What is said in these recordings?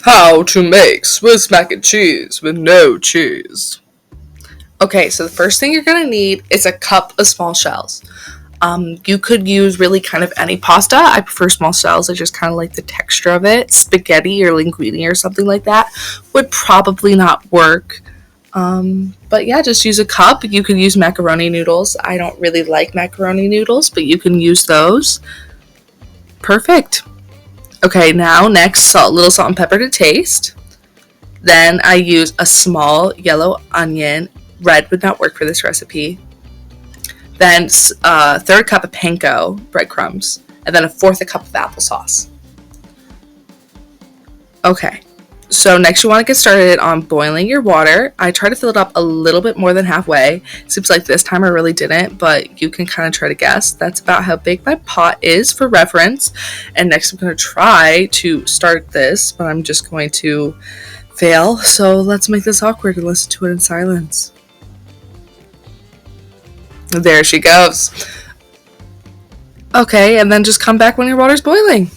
How to make Swiss mac and cheese with no cheese. Okay, so the first thing you're gonna need is a cup of small shells. You could use really kind of any pasta. I prefer small shells. I just kind of like the texture of it. Spaghetti or linguine or something like that would probably not work. But yeah, just use a cup. You can use macaroni noodles. I don't really like macaroni noodles, but you can use those. Perfect. Okay, now next, little salt and pepper to taste. Then I use a small yellow onion. Red would not work for this recipe. Then a third cup of panko breadcrumbs, and then a fourth a cup of applesauce. Okay, so next you want to get started on boiling your water. I try to fill it up a little bit more than halfway. Seems like this time I really didn't, but you can kind of try to guess. That's about how big my pot is for reference. And next I'm going to try to start this, but I'm just going to fail. So let's make this awkward and listen to it in silence. There she goes. Okay, and then just come back when your water's boiling.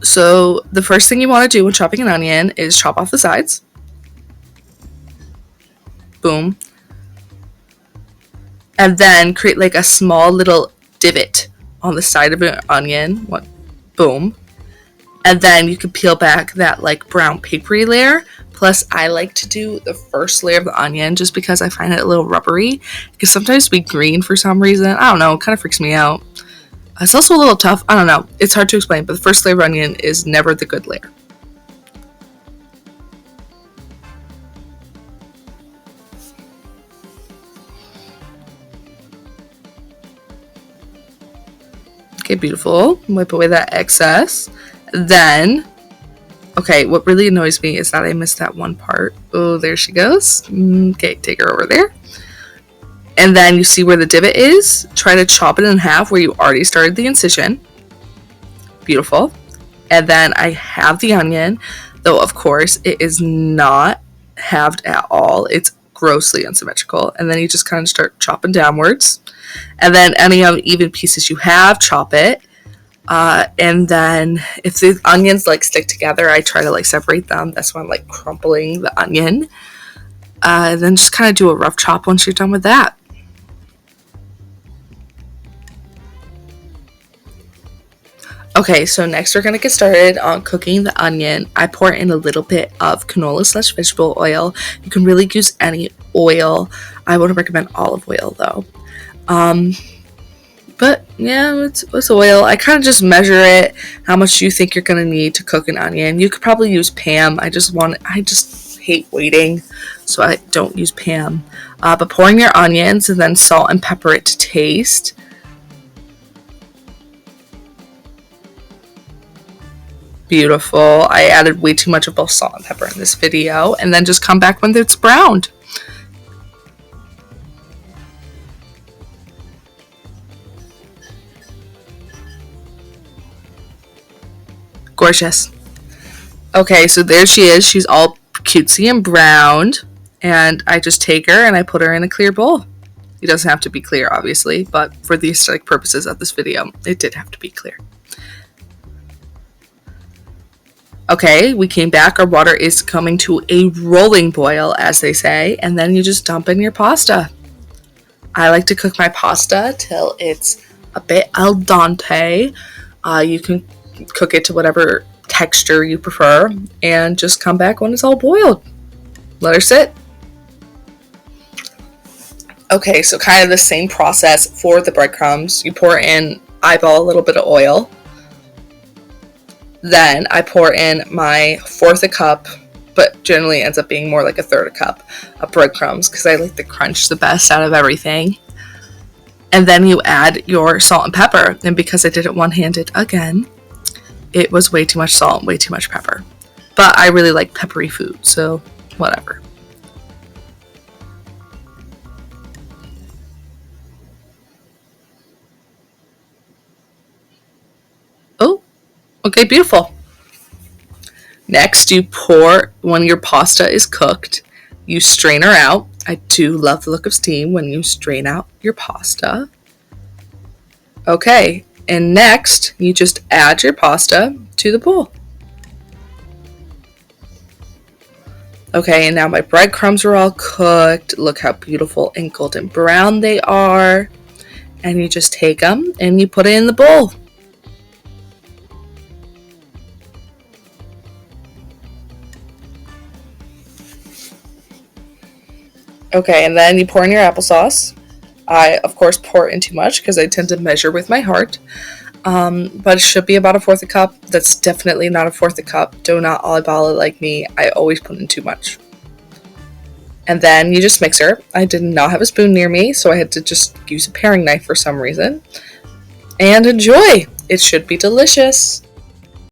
So the first thing you want to do when chopping an onion is chop off the sides. Boom. And then create like a small little divot on the side of an onion. What? Boom. And then you can peel back that like brown papery layer. Plus, I like to do the first layer of the onion just because I find it a little rubbery. It can sometimes be green for some reason. I don't know. It kind of freaks me out. It's also a little tough. I don't know. It's hard to explain, but the first layer of onion is never the good layer. Okay, beautiful. Wipe away that excess. Then, okay, what really annoys me is that I missed that one part. Oh, there she goes. Okay, take her over there. And then you see where the divot is. Try to chop it in half where you already started the incision. Beautiful. And then I have the onion, though of course it is not halved at all. It's grossly unsymmetrical. And then you just kind of start chopping downwards. And then any uneven pieces you have, chop it. And then if the onions like stick together, I try to like separate them. That's why I'm like crumpling the onion. Then just kind of do a rough chop once you're done with that. Okay, so next we're going to get started on cooking the onion. I pour in a little bit of canola/vegetable oil. You can really use any oil. I would recommend olive oil though. But yeah, it's oil. I kind of just measure it, how much you think you're going to need to cook an onion. You could probably use Pam. I just hate waiting, so I don't use Pam. But pouring your onions and then salt and pepper it to taste. Beautiful. I added way too much of both salt and pepper in this video, and then just come back when it's browned. Gorgeous. Okay, so there she is. She's all cutesy and browned, and I just take her and I put her in a clear bowl. It doesn't have to be clear, obviously, but for the aesthetic purposes of this video, it did have to be clear. Okay, we came back. Our water is coming to a rolling boil, as they say, and then you just dump in your pasta. I like to cook my pasta till it's a bit al dente. You can cook it to whatever texture you prefer, and just come back when it's all boiled. Let her sit. Okay, so kind of the same process for the breadcrumbs. You pour in, eyeball a little bit of oil. Then I pour in my fourth a cup, but generally ends up being more like a third a cup of breadcrumbs because I like the crunch the best out of everything. And then you add your salt and pepper. And because I did it one-handed again, it was way too much salt and way too much pepper. But I really like peppery food, so whatever. Oh, okay, beautiful. Next, you pour, when your pasta is cooked, you strain her out. I do love the look of steam when you strain out your pasta. Okay, and next, you just add your pasta to the bowl. Okay, and now my breadcrumbs are all cooked. Look how beautiful and golden brown they are. And you just take them and you put it in the bowl. Okay, and then you pour in your applesauce. I, of course, pour in too much because I tend to measure with my heart. But it should be about a fourth a cup. That's definitely not a fourth a cup. Do not oliball it like me. I always put in too much. And then you just mix her. I did not have a spoon near me, so I had to just use a paring knife for some reason. And enjoy! It should be delicious.